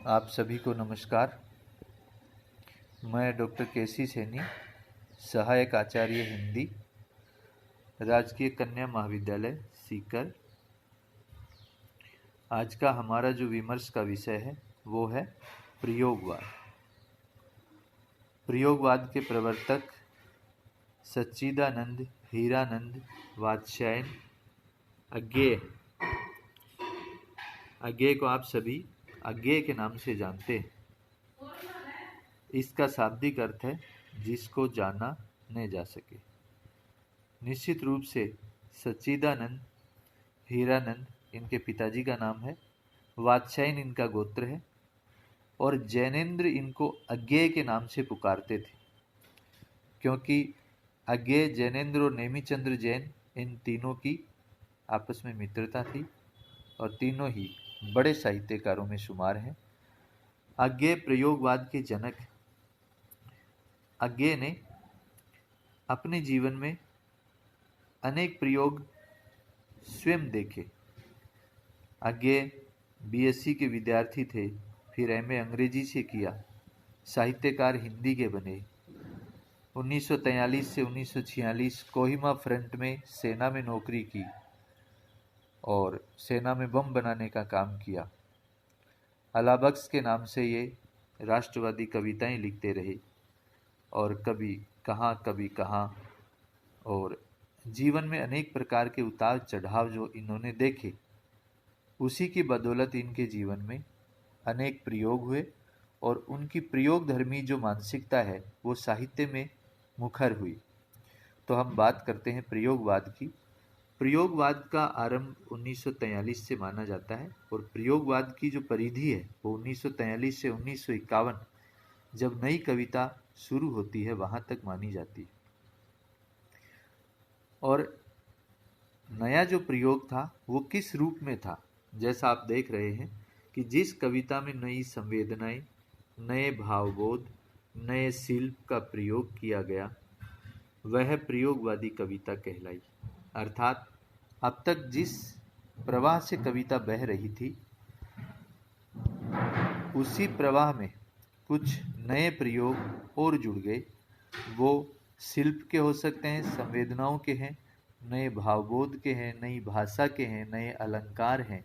आप सभी को नमस्कार। मैं डॉक्टर केसी सैनी, सहायक आचार्य हिंदी, राजकीय कन्या महाविद्यालय सीकर। आज का हमारा जो विमर्श का विषय है वो है प्रयोगवाद। प्रयोगवाद के प्रवर्तक सच्चिदानंद हीरानंद वात्स्यायन अज्ञेय। अज्ञेय को आप सभी अज्ञेय के नाम से जानते हैं। इसका शाब्दिक अर्थ है जिसको जाना न जा सके। निश्चित रूप से सच्चिदानंद हीरानंद इनके पिताजी का नाम है, वात्स्यायन इनका गोत्र है और जैनेन्द्र इनको अज्ञेय के नाम से पुकारते थे, क्योंकि अज्ञेय, जैनेन्द्र और नेमिचंद्र जैन इन तीनों की आपस में मित्रता थी और तीनों ही बड़े साहित्यकारों में शुमार हैं। अज्ञेय प्रयोगवाद के जनक। अज्ञेय ने अपने जीवन में अनेक प्रयोग स्वयं देखे। अज्ञेय बीएससी के विद्यार्थी थे, फिर एमए अंग्रेजी से किया, साहित्यकार हिंदी के बने। 1943 से 1946 कोहिमा फ्रंट में सेना में नौकरी की और सेना में बम बनाने का काम किया। अलाबक्स के नाम से ये राष्ट्रवादी कविताएं लिखते रहे और कभी कहाँ और जीवन में अनेक प्रकार के उतार चढ़ाव जो इन्होंने देखे, उसी की बदौलत इनके जीवन में अनेक प्रयोग हुए और उनकी प्रयोगधर्मी जो मानसिकता है वो साहित्य में मुखर हुई। तो हम बात करते हैं प्रयोगवाद की। प्रयोगवाद का आरंभ 1943 से माना जाता है और प्रयोगवाद की जो परिधि है वो 1943 से 1951 जब नई कविता शुरू होती है वहां तक मानी जाती है। और नया जो प्रयोग था वो किस रूप में था, जैसा आप देख रहे हैं कि जिस कविता में नई संवेदनाएं, नए भावबोध, नए शिल्प का प्रयोग किया गया वह प्रयोगवादी कविता कहलाई। अर्थात अब तक जिस प्रवाह से कविता बह रही थी उसी प्रवाह में कुछ नए प्रयोग और जुड़ गए। वो शिल्प के हो सकते हैं, संवेदनाओं के हैं, नए भावबोध के हैं, नई भाषा के हैं, नए अलंकार हैं,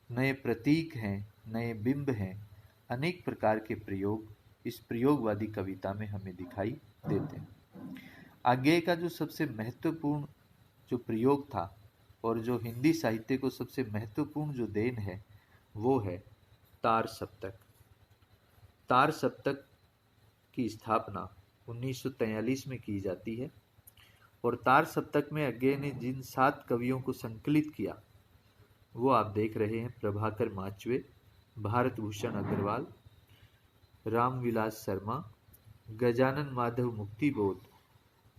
नए प्रतीक हैं, नए बिंब हैं। अनेक प्रकार के प्रयोग इस प्रयोगवादी कविता में हमें दिखाई देते हैं। आगे का जो सबसे महत्वपूर्ण जो प्रयोग था और जो हिंदी साहित्य को सबसे महत्वपूर्ण जो देन है वो है तार सप्तक। तार सप्तक की स्थापना 1943 में की जाती है और तार सप्तक में अज्ञेय ने जिन 7 कवियों को संकलित किया वो आप देख रहे हैं। प्रभाकर माचवे, भारत भूषण अग्रवाल, रामविलास शर्मा, गजानन माधव मुक्तिबोध,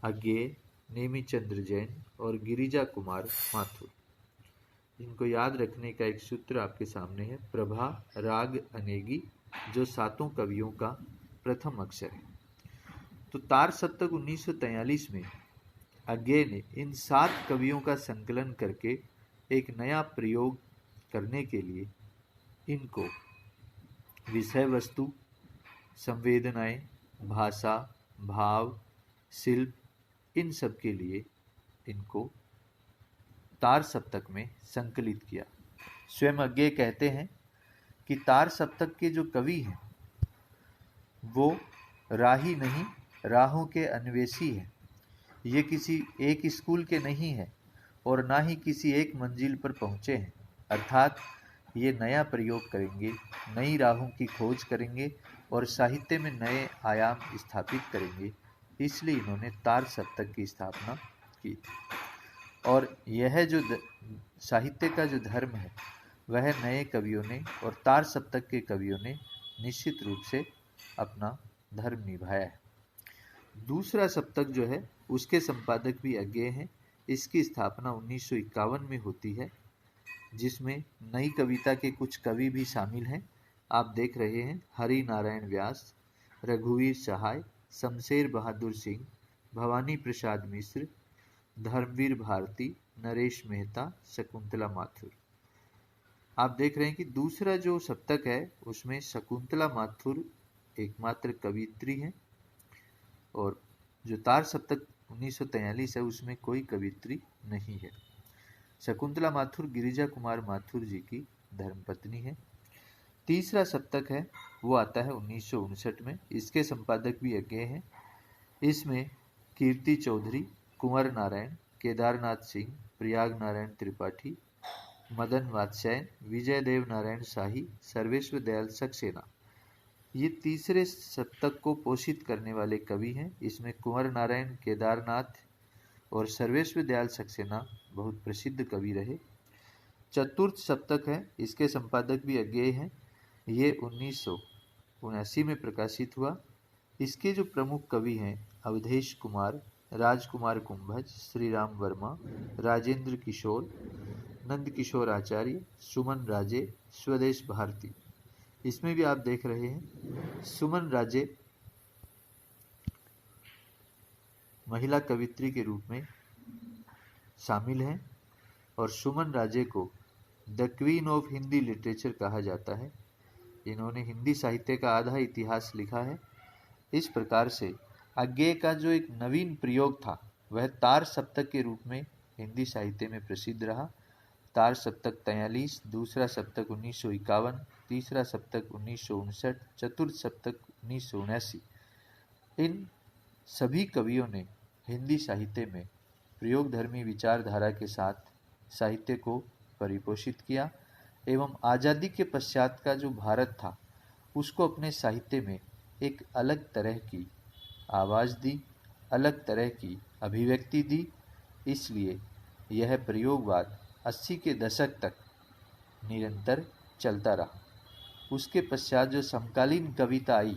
अज्ञेय, नेमिचंद्र जैन और गिरिजा कुमार माथुर। इनको याद रखने का एक सूत्र आपके सामने है, प्रभा राग अनेगी, जो 7 कवियों का प्रथम अक्षर है। तो तार सप्तक 1943 में अज्ञेय ने इन 7 कवियों का संकलन करके एक नया प्रयोग करने के लिए इनको विषय वस्तु, संवेदनाएं, भाषा, भाव, शिल्प, इन सब के लिए इनको तार सप्तक में संकलित किया। स्वयं अज्ञेय कहते हैं कि तार सप्तक के जो कवि हैं वो राही नहीं, राहों के अन्वेषी हैं। ये किसी एक स्कूल के नहीं हैं और ना ही किसी एक मंजिल पर पहुँचे हैं। अर्थात ये नया प्रयोग करेंगे, नई राहों की खोज करेंगे और साहित्य में नए आयाम स्थापित करेंगे। इसलिए इन्होंने तार सप्तक की स्थापना की। और यह जो साहित्य का जो धर्म है वह नए कवियों ने और तार सप्तक के कवियों ने निश्चित रूप से अपना धर्म निभाया है। दूसरा सप्तक जो है उसके संपादक भी अज्ञेय हैं। इसकी स्थापना 1951 में होती है, जिसमें नई कविता के कुछ कवि भी शामिल हैं। आप देख रहे हैं हरि नारायण व्यास, रघुवीर सहाय, शमशेर बहादुर सिंह, भवानी प्रसाद मिश्र, धर्मवीर भारती, नरेश मेहता, शकुंतला माथुर। आप देख रहे हैं कि दूसरा जो सप्तक है उसमें शकुंतला माथुर एकमात्र कवियत्री है, और जो तार सप्तक 1943 है उसमें कोई कवियत्री नहीं है। शकुंतला माथुर गिरिजा कुमार माथुर जी की धर्मपत्नी है। तीसरा सप्तक है वो आता है 1959 में, इसके संपादक भी अज्ञेय हैं। इसमें कीर्ति चौधरी, कुंवर नारायण, केदारनाथ सिंह, प्रयाग नारायण त्रिपाठी, मदन वात्स्यायन, विजय देव नारायण शाही, सर्वेश्वर दयाल सक्सेना, ये तीसरे सप्तक को पोषित करने वाले कवि हैं। इसमें कुंवर नारायण, केदारनाथ और सर्वेश्वर दयाल सक्सेना बहुत प्रसिद्ध कवि रहे। चतुर्थ सप्तक है, इसके संपादक भी अज्ञेय हैं। ये 1979 में प्रकाशित हुआ। इसके जो प्रमुख कवि हैं अवधेश कुमार, राजकुमार कुंभज, श्री राम वर्मा, राजेंद्र किशोर, नंद किशोर आचार्य, सुमन राजे, स्वदेश भारती। इसमें भी आप देख रहे हैं सुमन राजे महिला कवित्री के रूप में शामिल हैं, और सुमन राजे को the queen of Hindi literature कहा जाता है। इन्होंने हिंदी साहित्य का आधा इतिहास लिखा है। इस प्रकार से अज्ञेय का जो एक नवीन प्रयोग था वह तार सप्तक के रूप में हिंदी साहित्य में प्रसिद्ध रहा। तार सप्तक 43, दूसरा सप्तक 1951, तीसरा सप्तक 1959, चतुर्थ सप्तक 1979। इन सभी कवियों ने हिंदी साहित्य में प्रयोगधर्मी विचारधारा के साथ साहित्य को परिपोषित किया एवं आज़ादी के पश्चात का जो भारत था उसको अपने साहित्य में एक अलग तरह की आवाज़ दी, अलग तरह की अभिव्यक्ति दी। इसलिए यह प्रयोगवाद 80 के दशक तक निरंतर चलता रहा। उसके पश्चात जो समकालीन कविता आई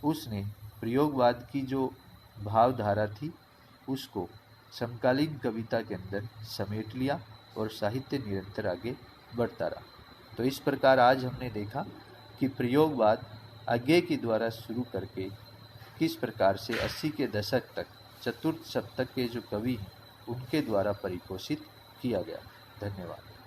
उसने प्रयोगवाद की जो भावधारा थी उसको समकालीन कविता के अंदर समेट लिया और साहित्य निरंतर आगे बढ़ता रहा। तो इस प्रकार आज हमने देखा कि प्रयोगवाद अज्ञेय के द्वारा शुरू करके किस प्रकार से 80 के दशक तक चतुर्थ सप्तक के जो कवि हैं उनके द्वारा परिपोषित किया गया। धन्यवाद।